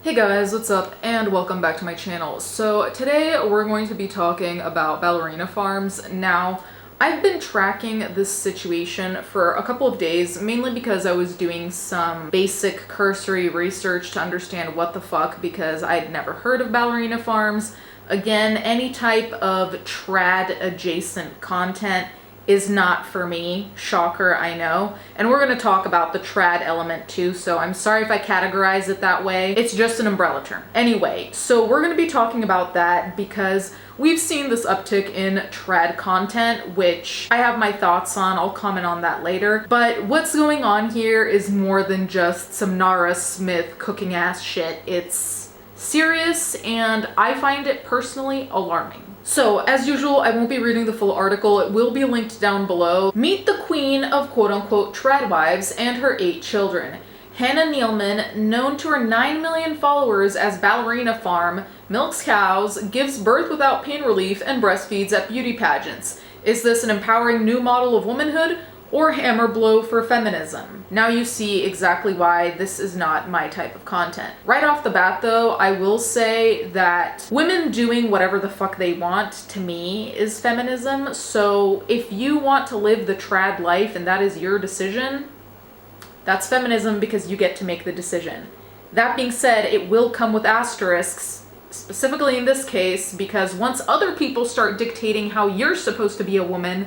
Hey guys, what's up and welcome back to my channel. So today we're going to be talking about ballerina farms. Now, I've been tracking this situation for a couple of days, mainly because I was doing some basic cursory research to understand what the fuck, because I'd never heard of ballerina farms. Again, any type of trad adjacent content is not for me. Shocker, I know. And we're going to talk about the trad element too, so I'm sorry if I categorize it that way. It's just an umbrella term. Anyway, so we're going to be talking about that because we've seen this uptick in trad content, which I have my thoughts on. I'll comment on that later. But what's going on here is more than just some Nara Smith cooking ass shit. It's serious, and I find it personally alarming. So, as usual, I won't be reading the full article. It will be linked down below. Meet the queen of quote-unquote trad wives and her 8 children. Hannah Nealman, known to her 9 million followers as Ballerina Farm, milks cows, gives birth without pain relief, and breastfeeds at beauty pageants. Is this an empowering new model of womanhood or hammer blow for feminism? Now you see exactly why this is not my type of content. Right off the bat though, I will say that women doing whatever the fuck they want, to me, is feminism. So if you want to live the trad life and that is your decision, that's feminism because you get to make the decision. That being said, it will come with asterisks, specifically in this case, because once other people start dictating how you're supposed to be a woman,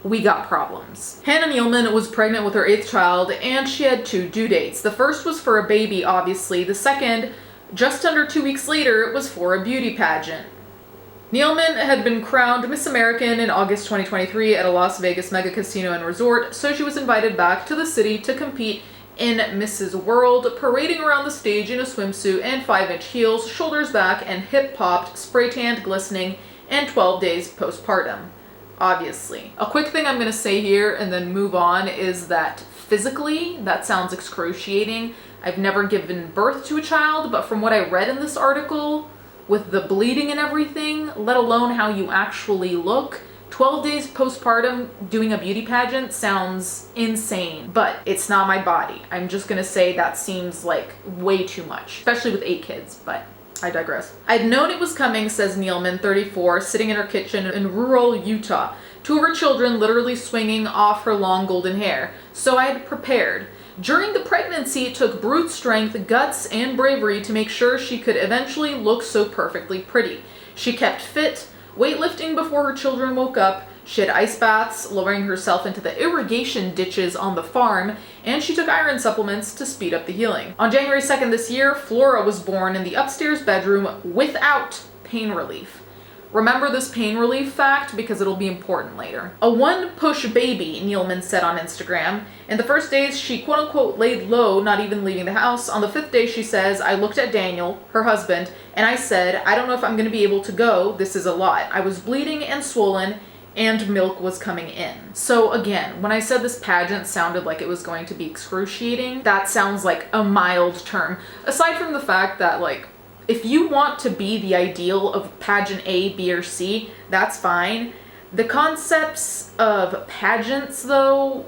we got problems. Hannah Nealman was pregnant with her 8th child, and she had 2 due dates. The first was for a baby, obviously. The second, just under 2 weeks later, was for a beauty pageant. Nealman had been crowned Miss American in August 2023 at a Las Vegas mega casino and resort, so she was invited back to the city to compete in Mrs. World, parading around the stage in a swimsuit and 5-inch heels, shoulders back and hip-popped, spray-tanned, glistening, and 12 days postpartum. Obviously. A quick thing I'm going to say here and then move on is that physically, that sounds excruciating. I've never given birth to a child, but from what I read in this article, with the bleeding and everything, let alone how you actually look, 12 days postpartum doing a beauty pageant sounds insane, but it's not my body. I'm just going to say that seems like way too much, especially with 8 kids, but I digress. I'd known it was coming, says Nealman, 34, sitting in her kitchen in rural Utah, 2 of her children literally swinging off her long golden hair. So I had prepared. During the pregnancy, it took brute strength, guts, and bravery to make sure she could eventually look so perfectly pretty. She kept fit, weightlifting before her children woke up. She had ice baths, lowering herself into the irrigation ditches on the farm, and she took iron supplements to speed up the healing. On January 2nd this year, Flora was born in the upstairs bedroom without pain relief. Remember this pain relief fact because it'll be important later. A 1-push baby, Nealman said on Instagram. In the first days, she quote-unquote laid low, not even leaving the house. On the 5th day, she says, I looked at Daniel, her husband, and I said, I don't know if I'm going to be able to go. This is a lot. I was bleeding and swollen, and milk was coming in. So again, when I said this pageant sounded like it was going to be excruciating, that sounds like a mild term. Aside from the fact that, like, if you want to be the ideal of pageant A, B, or C, that's fine. The concepts of pageants, though,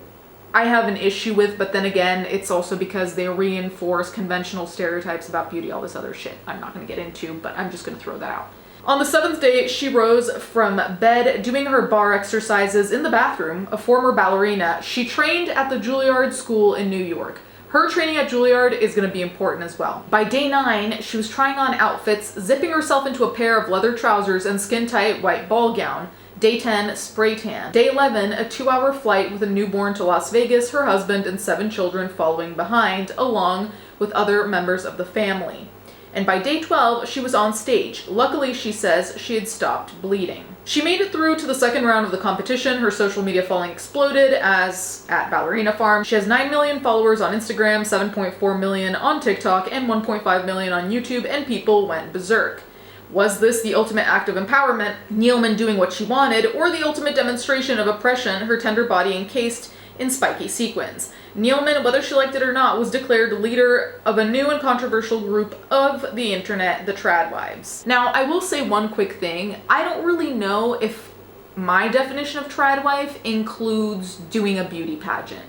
I have an issue with, but then again, it's also because they reinforce conventional stereotypes about beauty, all this other shit I'm not going to get into, but I'm just going to throw that out. On the 7th day, she rose from bed doing her bar exercises in the bathroom. A former ballerina, she trained at the Juilliard School in New York. Her training at Juilliard is going to be important as well. By day 9, she was trying on outfits, zipping herself into a pair of leather trousers and skin-tight white ball gown. Day 10, spray tan. Day 11, a 2-hour flight with a newborn to Las Vegas, her husband and 7 children following behind, along with other members of the family. And by day 12, she was on stage. Luckily, she says, she had stopped bleeding. She made it through to the 2nd round of the competition. Her social media following exploded as at Ballerina Farm. She has 9 million followers on Instagram, 7.4 million on TikTok, and 1.5 million on YouTube, and people went berserk. Was this the ultimate act of empowerment, Nealman doing what she wanted, or the ultimate demonstration of oppression, her tender body encased in spiky sequins? Nealman, whether she liked it or not, was declared leader of a new and controversial group of the internet, the Trad Wives. Now, I will say one quick thing. I don't really know if my definition of Trad Wife includes doing a beauty pageant.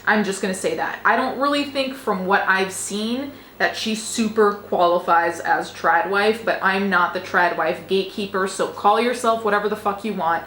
I'm just gonna say that. I don't really think from what I've seen that she super qualifies as trad wife, but I'm not the trad wife gatekeeper, so call yourself whatever the fuck you want.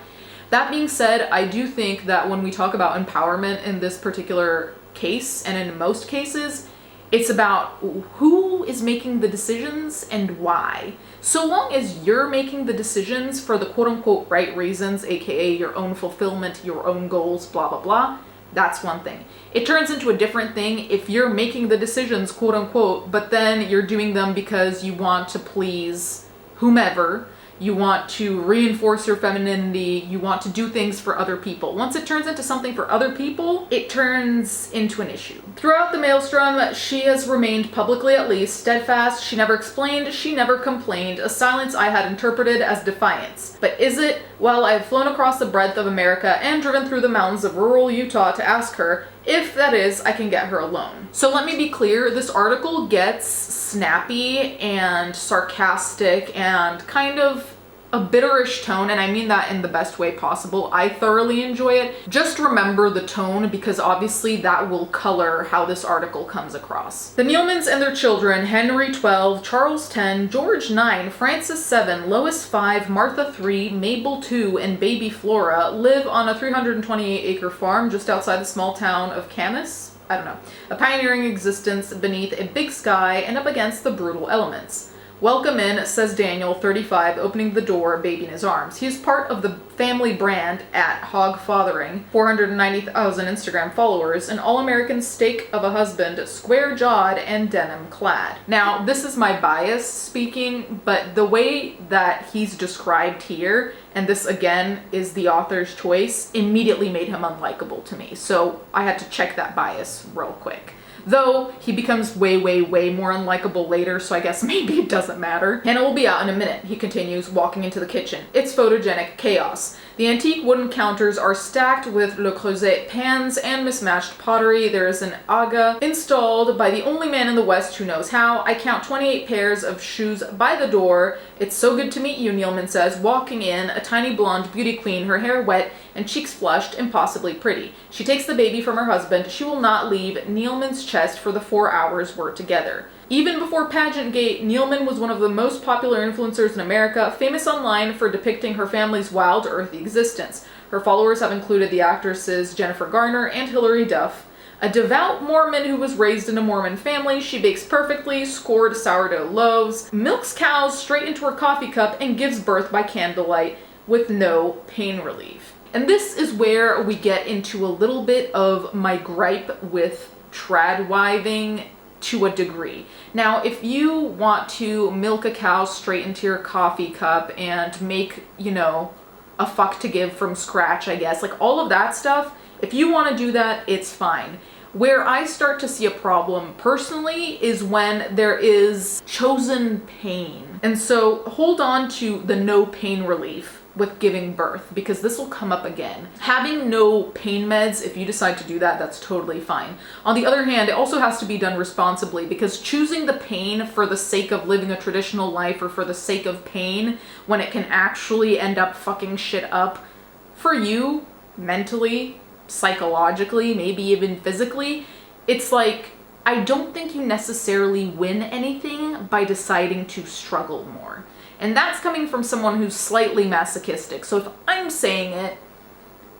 That being said, I do think that when we talk about empowerment in this particular case, and in most cases, it's about who is making the decisions and why. So long as you're making the decisions for the quote-unquote right reasons, aka your own fulfillment, your own goals, blah, blah, blah, that's one thing. It turns into a different thing if you're making the decisions, quote-unquote, but then you're doing them because you want to please whomever, you want to reinforce your femininity, you want to do things for other people. Once it turns into something for other people, it turns into an issue. Throughout the maelstrom, she has remained publicly at least steadfast. She never explained, she never complained, a silence I had interpreted as defiance. But is it? Well, I have flown across the breadth of America and driven through the mountains of rural Utah to ask her if, that is, I can get her alone. So let me be clear, this article gets snappy and sarcastic and kind of a bitterish tone, and I mean that in the best way possible. I thoroughly enjoy it. Just remember the tone, because obviously that will color how this article comes across. The Nealmans and their children, Henry 12, Charles 10, George 9, Francis 7, Lois 5, Martha 3, Mabel 2, and baby Flora live on a 328-acre farm just outside the small town of Camas. I don't know. A pioneering existence beneath a big sky and up against the brutal elements. Welcome in, says Daniel, 35, opening the door, baby in his arms. He is part of the family brand at Hog Fathering, 490,000 Instagram followers, an all-American steak of a husband, square-jawed and denim-clad. Now, this is my bias speaking, but the way that he's described here, and this again is the author's choice, immediately made him unlikable to me. So I had to check that bias real quick. Though he becomes way, way, way more unlikable later, so I guess maybe it doesn't matter. Hannah will be out in a minute, he continues, walking into the kitchen. It's photogenic chaos. The antique wooden counters are stacked with Le Creuset pans and mismatched pottery. There is an aga installed by the only man in the West who knows how. I count 28 pairs of shoes by the door. It's so good to meet you, Nealman says, walking in, a tiny blonde beauty queen, her hair wet and cheeks flushed, impossibly pretty. She takes the baby from her husband. She will not leave Nealman's chest for the 4 hours we're together. Even before Pageant Gate, Nealman was one of the most popular influencers in America, famous online for depicting her family's wild, earthy existence. Her followers have included the actresses Jennifer Garner and Hilary Duff. A devout Mormon who was raised in a Mormon family, she bakes perfectly, scored sourdough loaves, milks cows straight into her coffee cup, and gives birth by candlelight with no pain relief. And this is where we get into a little bit of my gripe with tradwiving to a degree. Now, if you want to milk a cow straight into your coffee cup and make, you know, a fuck to give from scratch, I guess, like all of that stuff, if you want to do that, it's fine. Where I start to see a problem personally is when there is chosen pain. And so hold on to the no pain relief with giving birth, because this will come up again. Having no pain meds, if you decide to do that, that's totally fine. On the other hand, it also has to be done responsibly, because choosing the pain for the sake of living a traditional life or for the sake of pain when it can actually end up fucking shit up for you mentally, psychologically, maybe even physically, it's like, I don't think you necessarily win anything by deciding to struggle more. And that's coming from someone who's slightly masochistic. So if I'm saying it,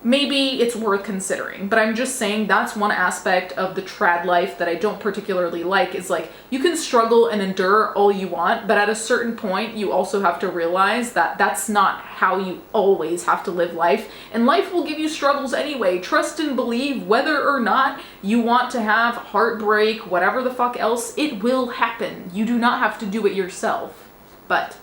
maybe it's worth considering. But I'm just saying that's one aspect of the trad life that I don't particularly like, is like, you can struggle and endure all you want, but at a certain point, you also have to realize that that's not how you always have to live life. And life will give you struggles anyway. Trust and believe, whether or not you want to have heartbreak, whatever the fuck else, it will happen. You do not have to do it yourself. But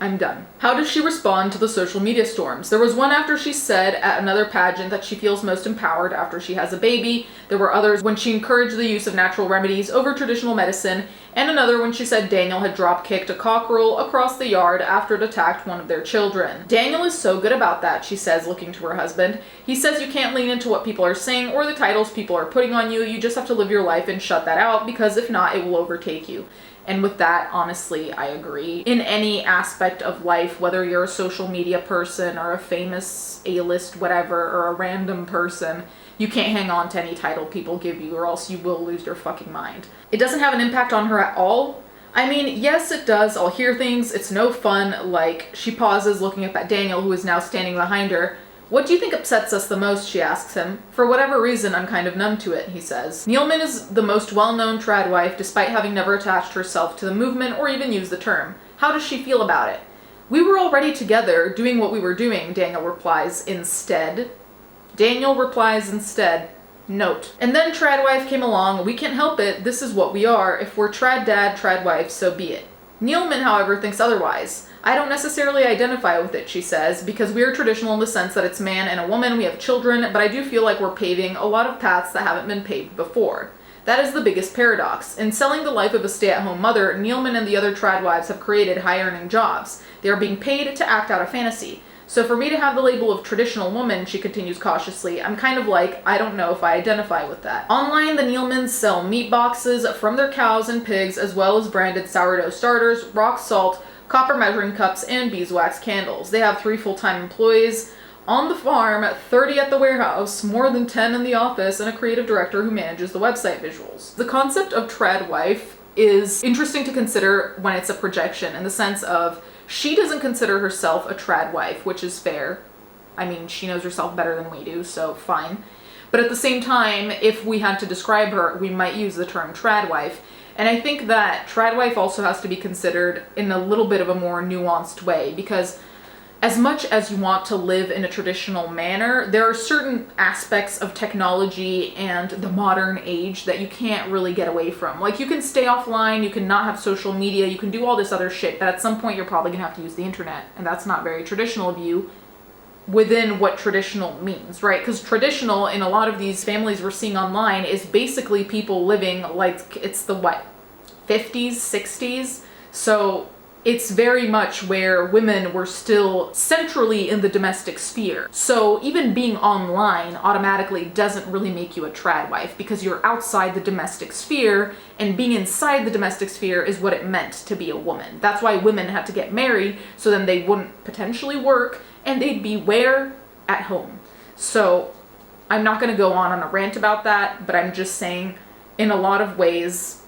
I'm done. How does she respond to the social media storms? There was one after she said at another pageant that she feels most empowered after she has a baby. There were others when she encouraged the use of natural remedies over traditional medicine, and another when she said Daniel had drop-kicked a cockerel across the yard after it attacked one of their children. Daniel is so good about that, she says, looking to her husband. He says you can't lean into what people are saying or the titles people are putting on you. You just have to live your life and shut that out, because if not, it will overtake you. And with that, honestly, I agree. In any aspect of life, whether you're a social media person or a famous A-list whatever, or a random person, you can't hang on to any title people give you, or else you will lose your fucking mind. It doesn't have an impact on her at all. I mean, yes, it does. I'll hear things. It's no fun. Like, she pauses looking up at Daniel, who is now standing behind her. "What do you think upsets us the most?" she asks him. "For whatever reason, I'm kind of numb to it," he says. Neilman is the most well-known trad wife, despite having never attached herself to the movement or even used the term. How does she feel about it? "We were already together, doing what we were doing," Daniel replies instead. Note. "And then trad wife came along. We can't help it. This is what we are. If we're trad dad, trad wife, so be it." Neilman, however, thinks otherwise. "I don't necessarily identify with it," she says, "because we are traditional in the sense that it's man and a woman, we have children, but I do feel like we're paving a lot of paths that haven't been paved before. That is the biggest paradox. In selling the life of a stay-at-home mother, Neilman and the other trad wives have created high-earning jobs. They are being paid to act out a fantasy. So for me to have the label of traditional woman," she continues cautiously, "I'm kind of like, I don't know if I identify with that." Online, the Neilmans sell meat boxes from their cows and pigs, as well as branded sourdough starters, rock salt, copper measuring cups, and beeswax candles. They have 3 full-time employees on the farm, 30 at the warehouse, more than 10 in the office, and a creative director who manages the website visuals. The concept of trad wife is interesting to consider when it's a projection, in the sense of she doesn't consider herself a trad wife, which is fair. I mean, she knows herself better than we do, so fine. But at the same time, if we had to describe her, we might use the term trad wife. And I think that trad wife also has to be considered in a little bit of a more nuanced way, because as much as you want to live in a traditional manner, there are certain aspects of technology and the modern age that you can't really get away from. Like, you can stay offline, you can not have social media, you can do all this other shit, but at some point you're probably gonna have to use the internet, and that's not very traditional of you within what traditional means, right? Because traditional in a lot of these families we're seeing online is basically people living like it's the 50s, 60s. So it's very much where women were still centrally in the domestic sphere. So even being online automatically doesn't really make you a trad wife, because you're outside the domestic sphere, and being inside the domestic sphere is what it meant to be a woman. That's why women had to get married, so then they wouldn't potentially work, and they'd be where? At home. So I'm not going to go on a rant about that, but I'm just saying, in a lot of ways,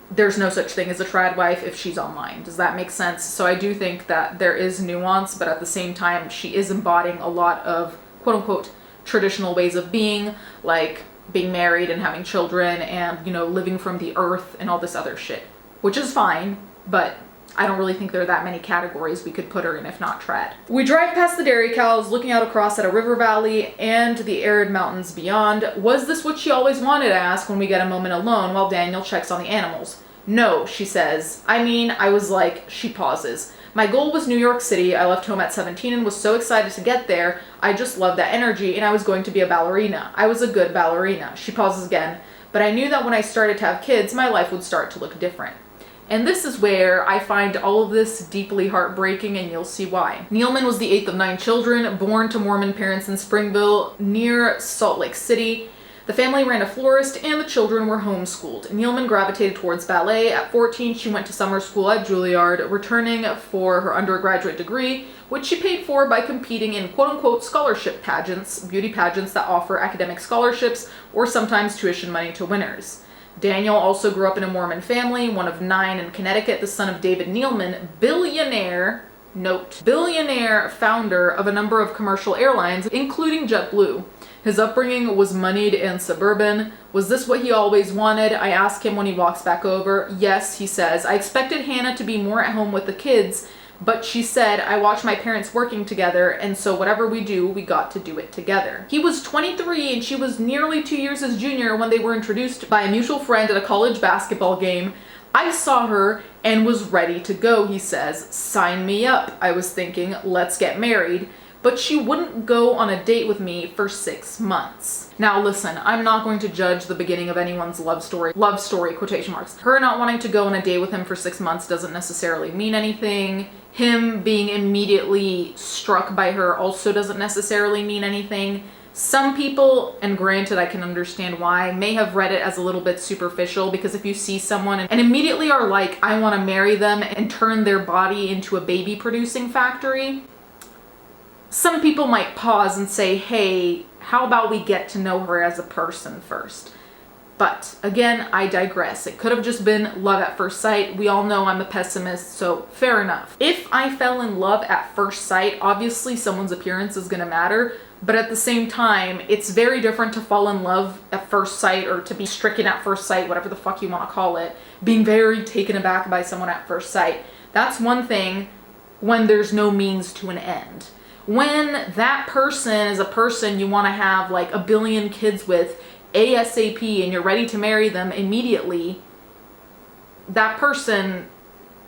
there's no such thing as a trad wife if she's online. Does that make sense? So I do think that there is nuance, but at the same time, she is embodying a lot of quote-unquote traditional ways of being, like being married and having children and, you know, living from the earth and all this other shit, which is fine, but I don't really think there are that many categories we could put her in if not trad. We drive past the dairy cows, looking out across at a river valley and the arid mountains beyond. Was this what she always wanted? I ask when we get a moment alone while Daniel checks on the animals. No, she says. I mean, I was like, she pauses. My goal was New York City. I left home at 17 and was so excited to get there. I just loved that energy, and I was going to be a ballerina. I was a good ballerina. She pauses again. But I knew that when I started to have kids, my life would start to look different. And this is where I find all of this deeply heartbreaking, and you'll see why. Neilman was the 8th of 9 children, born to Mormon parents in Springville, near Salt Lake City. The family ran a florist, and the children were homeschooled. Neilman gravitated towards ballet. At 14, she went to summer school at Juilliard, returning for her undergraduate degree, which she paid for by competing in quote-unquote scholarship pageants, beauty pageants that offer academic scholarships or sometimes tuition money to winners. Daniel also grew up in a Mormon family, one of 9 in Connecticut, the son of David Neilman, billionaire founder of a number of commercial airlines, including JetBlue. His upbringing was moneyed and suburban. Was this what he always wanted? I ask him when he walks back over. Yes, he says. I expected Hannah to be more at home with the kids, but she said, I watch my parents working together, and so whatever we do, we got to do it together. He was 23 and she was nearly 2 years his junior when they were introduced by a mutual friend at a college basketball game. I saw her and was ready to go, he says. Sign me up. I was thinking, let's get married. But she wouldn't go on a date with me for 6 months. Now listen, I'm not going to judge the beginning of anyone's love story, quotation marks. Her not wanting to go on a date with him for 6 months doesn't necessarily mean anything. Him being immediately struck by her also doesn't necessarily mean anything. Some people, and granted I can understand why, may have read it as a little bit superficial, because if you see someone and immediately are like, I want to marry them and turn their body into a baby producing factory, some people might pause and say, hey, how about we get to know her as a person first? But again, I digress. It could have just been love at first sight. We all know I'm a pessimist, so fair enough. If I fell in love at first sight, obviously someone's appearance is gonna matter, but at the same time, it's very different to fall in love at first sight, or to be stricken at first sight, whatever the fuck you want to call it, being very taken aback by someone at first sight. That's one thing when there's no means to an end. When that person is a person you want to have like a billion kids with ASAP and you're ready to marry them immediately, that person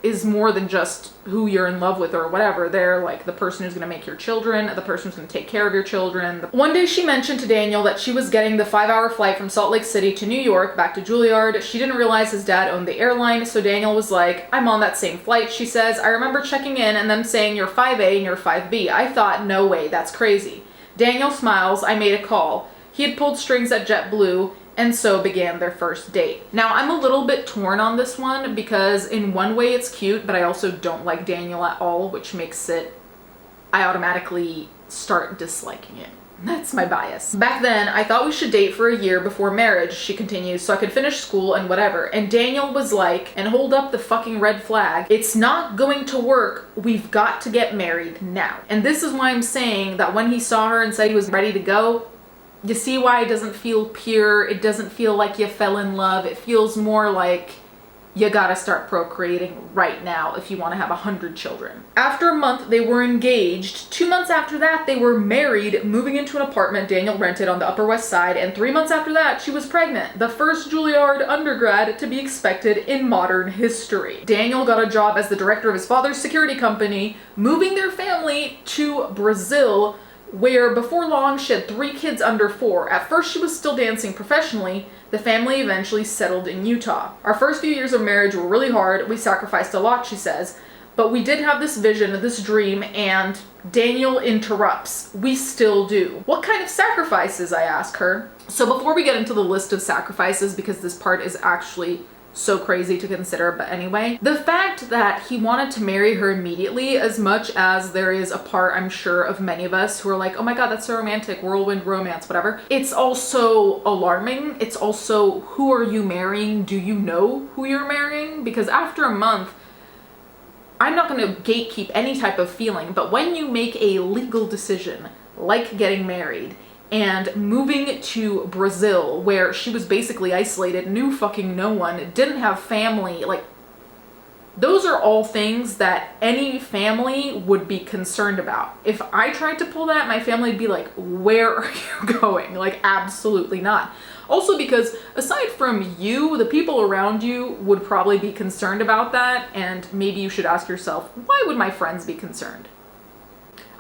is more than just who you're in love with or whatever. They're like the person who's going to make your children, the person who's going to take care of your children. One day she mentioned to Daniel that she was getting the 5-hour flight from Salt Lake City to New York back to Juilliard. She didn't realize his dad owned the airline, so Daniel was like, I'm on that same flight. She says, I remember checking in and them saying you're 5A and you're 5B. I thought, no way, that's crazy. Daniel smiles, I made a call. He had pulled strings at JetBlue, and so began their first date. Now, I'm a little bit torn on this one because in one way it's cute, but I also don't like Daniel at all, which makes it, I automatically start disliking it. That's my bias. Back then, I thought we should date for a year before marriage, she continues, so I could finish school and whatever. And Daniel was like, and hold up the fucking red flag, it's not going to work. We've got to get married now. And this is why I'm saying that when he saw her and said he was ready to go, you see why it doesn't feel pure. It doesn't feel like you fell in love. It feels more like you gotta start procreating right now if you want to have 100 children. After a month, they were engaged. 2 months after that, they were married, moving into an apartment Daniel rented on the Upper West Side, and 3 months after that, she was pregnant. The first Juilliard undergrad to be expected in modern history. Daniel got a job as the director of his father's security company, moving their family to Brazil, where before long she had 3 kids under 4. At first she was still dancing professionally. The family eventually settled in Utah. Our first few years of marriage were really hard. We sacrificed a lot, she says, but we did have this vision, this dream, and Daniel interrupts. We still do. What kind of sacrifices, I ask her. So before we get into the list of sacrifices, because this part is actually so crazy to consider, but anyway, the fact that he wanted to marry her immediately, as much as there is a part, I'm sure, of many of us who are like, oh my god, that's so romantic, whirlwind romance, whatever, it's also alarming. It's also, who are you marrying? Do you know who you're marrying? Because after a month, I'm not going to gatekeep any type of feeling, but when you make a legal decision like getting married and moving to Brazil, where she was basically isolated, knew fucking no one, didn't have family, like, those are all things that any family would be concerned about. If I tried to pull that, my family would be like, where are you going? Like, absolutely not. Also because aside from you, the people around you would probably be concerned about that, and maybe you should ask yourself, why would my friends be concerned?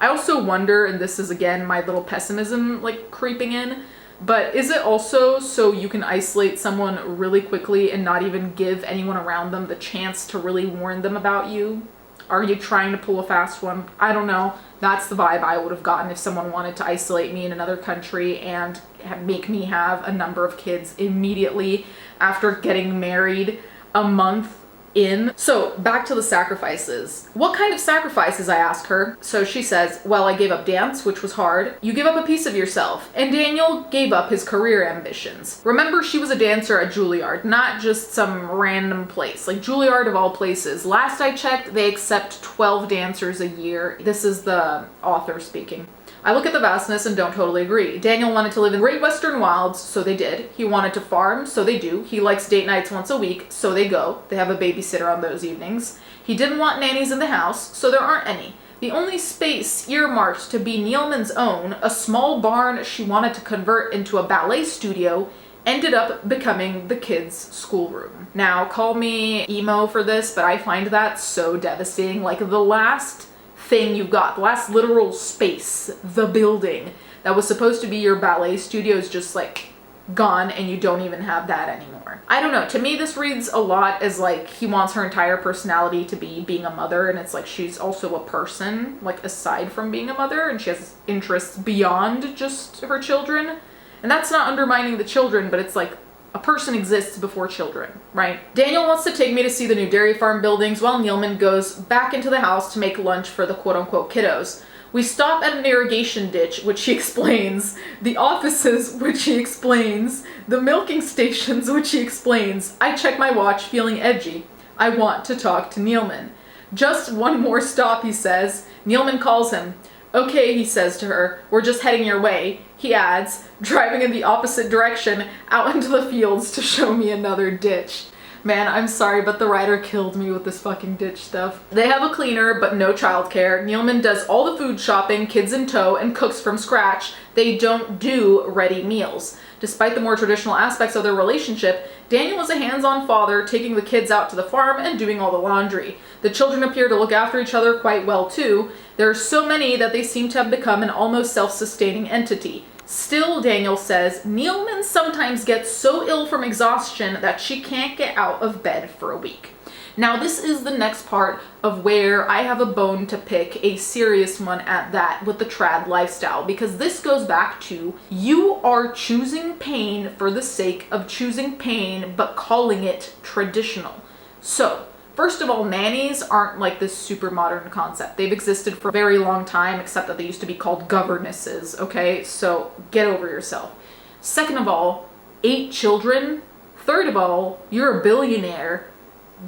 I also wonder, and this is again my little pessimism like creeping in, but is it also so you can isolate someone really quickly and not even give anyone around them the chance to really warn them about you? Are you trying to pull a fast one? I don't know. That's the vibe I would have gotten if someone wanted to isolate me in another country and make me have a number of kids immediately after getting married a month in. So back to the sacrifices. What kind of sacrifices, I ask her. So she says, well, I gave up dance, which was hard. You give up a piece of yourself. And Daniel gave up his career ambitions. Remember, she was a dancer at Juilliard, not just some random place. Like Juilliard of all places. Last I checked, they accept 12 dancers a year. This is the author speaking. I look at the vastness and don't totally agree. Daniel wanted to live in Great Western Wilds, so they did. He wanted to farm, so they do. He likes date nights once a week, so they go. They have a babysitter on those evenings. He didn't want nannies in the house, so there aren't any. The only space earmarked to be Neilman's own, a small barn she wanted to convert into a ballet studio, ended up becoming the kids' schoolroom. Now, call me emo for this, but I find that so devastating. Like, the last thing you've got, the last literal space, the building that was supposed to be your ballet studio is just like gone and you don't even have that anymore. I don't know. To me, this reads a lot as like he wants her entire personality to be being a mother, and it's like she's also a person, like aside from being a mother, and she has interests beyond just her children. And that's not undermining the children, but it's like a person exists before children, right? Daniel wants to take me to see the new dairy farm buildings while Neilman goes back into the house to make lunch for the quote-unquote kiddos. We stop at an irrigation ditch, which he explains, the offices, which he explains, the milking stations, which he explains. I check my watch, feeling edgy. I want to talk to Neilman. Just one more stop, he says. Neilman calls him. Okay, he says to her, we're just heading your way. He adds, driving in the opposite direction, out into the fields to show me another ditch. Man, I'm sorry, but the writer killed me with this fucking ditch stuff. They have a cleaner, but no childcare. Neilman does all the food shopping, kids in tow, and cooks from scratch. They don't do ready meals. Despite the more traditional aspects of their relationship, Daniel is a hands-on father, taking the kids out to the farm and doing all the laundry. The children appear to look after each other quite well too. There are so many that they seem to have become an almost self-sustaining entity. Still, Daniel says, Neilman sometimes gets so ill from exhaustion that she can't get out of bed for a week. Now, this is the next part of where I have a bone to pick, a serious one at that, with the trad lifestyle, because this goes back to you are choosing pain for the sake of choosing pain, but calling it traditional. So, first of all, nannies aren't like this super modern concept. They've existed for a very long time, except that they used to be called governesses, okay? So get over yourself. Second of all, 8 children. Third of all, you're a billionaire.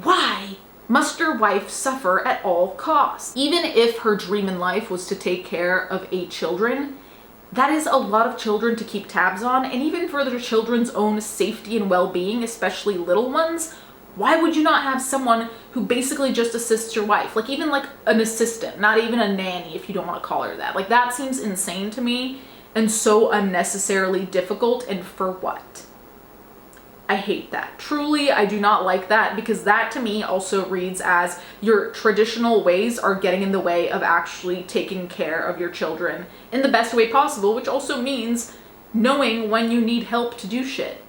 Why must your wife suffer at all costs? Even if her dream in life was to take care of 8 children, that is a lot of children to keep tabs on, and even for their children's own safety and well-being, especially little ones, why would you not have someone who basically just assists your wife? Like even like an assistant, not even a nanny if you don't want to call her that. Like that seems insane to me and so unnecessarily difficult, and for what? I hate that. Truly, I do not like that, because that to me also reads as your traditional ways are getting in the way of actually taking care of your children in the best way possible, which also means knowing when you need help to do shit.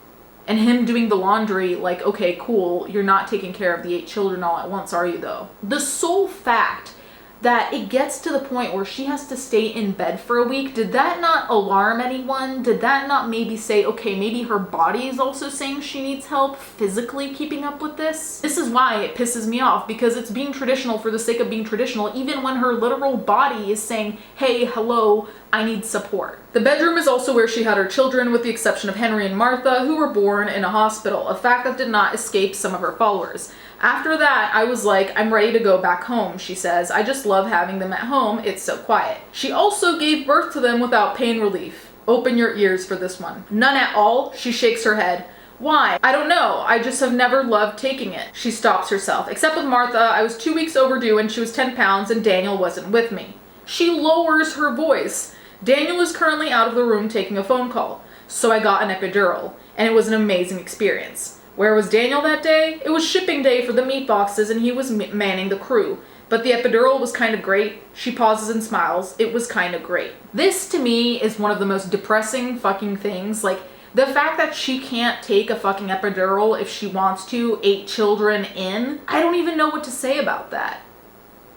And him doing the laundry, like, okay, cool, you're not taking care of the 8 children all at once, are you though? The sole fact that it gets to the point where she has to stay in bed for a week, did that not alarm anyone? Did that not maybe say, okay, maybe her body is also saying she needs help physically keeping up with this? This is why it pisses me off, because it's being traditional for the sake of being traditional, even when her literal body is saying, hey, hello, I need support. The bedroom is also where she had her children, with the exception of Henry and Martha, who were born in a hospital, a fact that did not escape some of her followers. After that, I was like, I'm ready to go back home, she says. I just love having them at home. It's so quiet. She also gave birth to them without pain relief. Open your ears for this one. None at all, she shakes her head. Why? I don't know. I just have never loved taking it. She stops herself. Except with Martha, I was 2 weeks overdue and she was 10 pounds and Daniel wasn't with me. She lowers her voice. Daniel is currently out of the room taking a phone call. So I got an epidural, and it was an amazing experience. Where was Daniel that day? It was shipping day for the meat boxes and he was manning the crew. But the epidural was kind of great. She pauses and smiles. It was kind of great. This to me is one of the most depressing fucking things. Like the fact that she can't take a fucking epidural if she wants to, 8 children in. I don't even know what to say about that.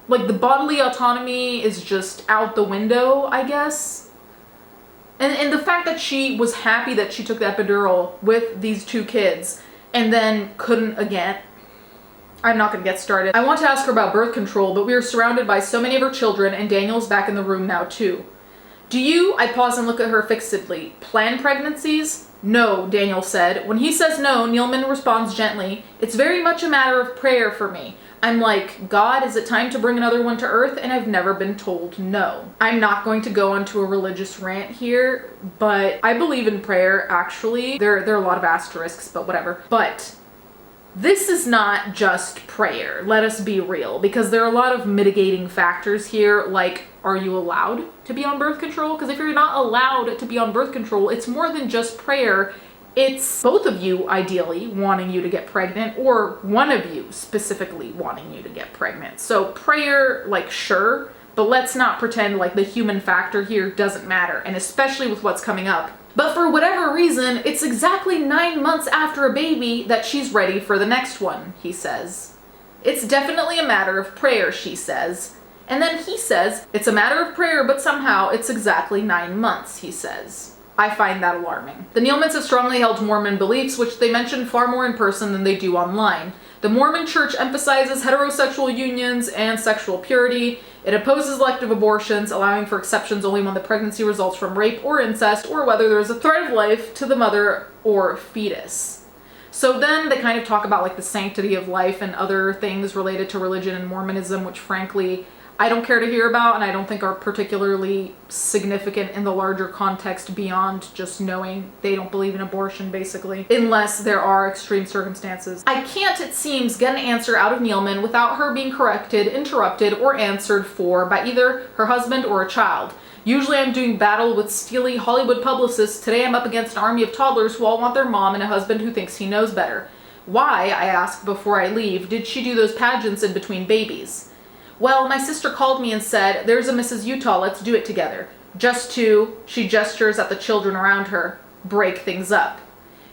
Like the bodily autonomy is just out the window, I guess. And the fact that she was happy that she took the epidural with these 2 kids and then couldn't again. I'm not gonna get started. I want to ask her about birth control, but we are surrounded by so many of her children and Daniel's back in the room now too. Do you, I pause and look at her fixedly, plan pregnancies? No, Daniel said. When he says no, Neilman responds gently, it's very much a matter of prayer for me. I'm like, God, is it time to bring another one to earth? And I've never been told no. I'm not going to go onto a religious rant here, but I believe in prayer, actually. There are a lot of asterisks, but whatever. But this is not just prayer, let us be real, because there are a lot of mitigating factors here, like, are you allowed to be on birth control? Because if you're not allowed to be on birth control, it's more than just prayer. It's both of you ideally wanting you to get pregnant, or one of you specifically wanting you to get pregnant. So prayer, like, sure, but let's not pretend like the human factor here doesn't matter. And especially with what's coming up, But for whatever reason, it's exactly 9 months after a baby that she's ready for the next one, he says. It's definitely a matter of prayer, she says. And then he says, it's a matter of prayer, but somehow it's exactly 9 months, he says. I find that alarming. The Nealmans have strongly held Mormon beliefs, which they mention far more in person than they do online. The Mormon Church emphasizes heterosexual unions and sexual purity. It opposes elective abortions, allowing for exceptions only when the pregnancy results from rape or incest, or whether there is a threat of life to the mother or fetus. So then they kind of talk about like the sanctity of life and other things related to religion and Mormonism, which frankly, I don't care to hear about, and I don't think are particularly significant in the larger context beyond just knowing they don't believe in abortion, basically, unless there are extreme circumstances. I can't, it seems, get an answer out of Nealman without her being corrected, interrupted, or answered for by either her husband or a child. Usually I'm doing battle with steely Hollywood publicists. Today I'm up against an army of toddlers who all want their mom and a husband who thinks he knows better. Why, I ask before I leave, did she do those pageants in between babies? Well, my sister called me and said, there's a Mrs. Utah, let's do it together. Just to, she gestures at the children around her, break things up.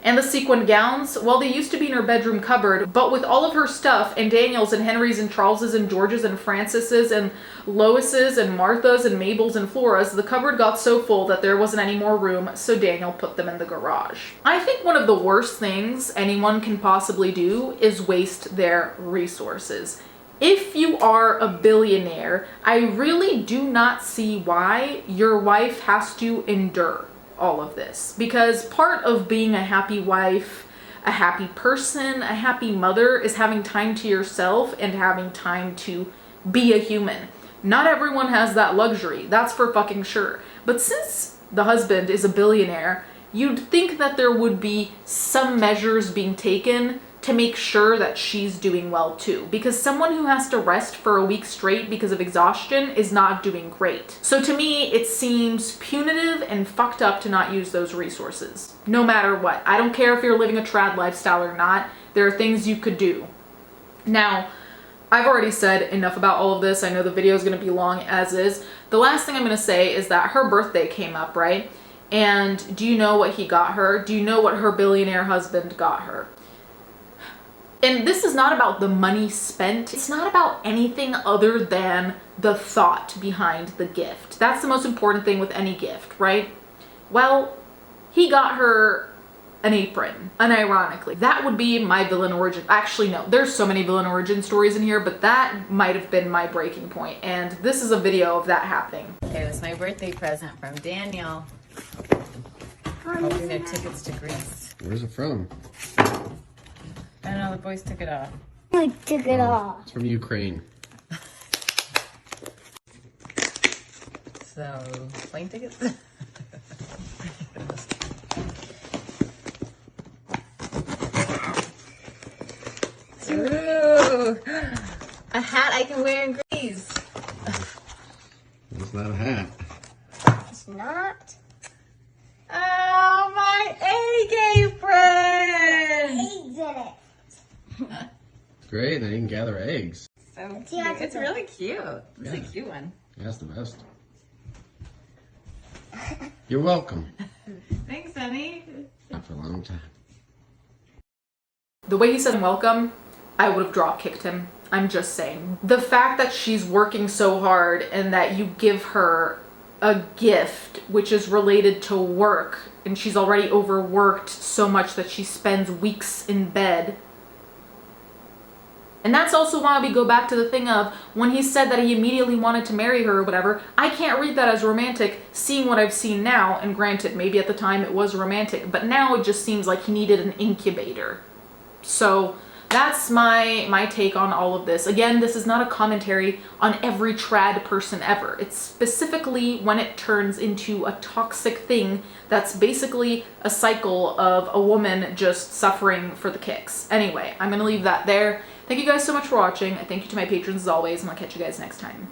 And the sequined gowns, well, they used to be in her bedroom cupboard, but with all of her stuff, and Daniel's and Henry's and Charles's and George's and Francis's and Lois's and Martha's and Mabel's and Flora's, the cupboard got so full that there wasn't any more room, so Daniel put them in the garage. I think one of the worst things anyone can possibly do is waste their resources. If you are a billionaire, I really do not see why your wife has to endure all of this. Because part of being a happy wife, a happy person, a happy mother is having time to yourself and having time to be a human. Not everyone has that luxury, that's for fucking sure. But since the husband is a billionaire, you'd think that there would be some measures being taken to make sure that she's doing well too. Because someone who has to rest for a week straight because of exhaustion is not doing great. So to me, it seems punitive and fucked up to not use those resources. No matter what. I don't care if you're living a trad lifestyle or not. There are things you could do. Now, I've already said enough about all of this. I know the video is going to be long as is. The last thing I'm going to say is that her birthday came up, right? And do you know what he got her? Do you know what her billionaire husband got her? And this is not about the money spent. It's not about anything other than the thought behind the gift. That's the most important thing with any gift, right? Well, he got her an apron, unironically. That would be my villain origin. Actually, no, there's so many villain origin stories in here, but that might have been my breaking point. And this is a video of that happening. It was my birthday present from Daniel. Hoping their tickets to Greece. Where's it from? I don't know, the boys took it off. I took it off. It's from Ukraine. So, plane tickets? Ooh, a hat I can wear in Greece. It's not a hat. It's not. Oh, my egg apron! Eggs in it. It's great. They can gather eggs. So cute. Yeah, It's really cute. It's a Yeah. cute one. That's the best. You're welcome. Thanks, honey. Not for a long time. The way he said welcome, I would have drop kicked him. I'm just saying. The fact that she's working so hard and that you give her a gift which is related to work and she's already overworked so much that she spends weeks in bed. And that's also why we go back to the thing of when he said that he immediately wanted to marry her or whatever, I can't read that as romantic seeing what I've seen now. And granted, maybe at the time it was romantic, but now it just seems like he needed an incubator. So that's my take on all of this. Again, this is not a commentary on every trad person ever. It's specifically when it turns into a toxic thing that's basically a cycle of a woman just suffering for the kicks. Anyway, I'm going to leave that there. Thank you guys so much for watching. Thank you to my patrons as always, and I'll catch you guys next time.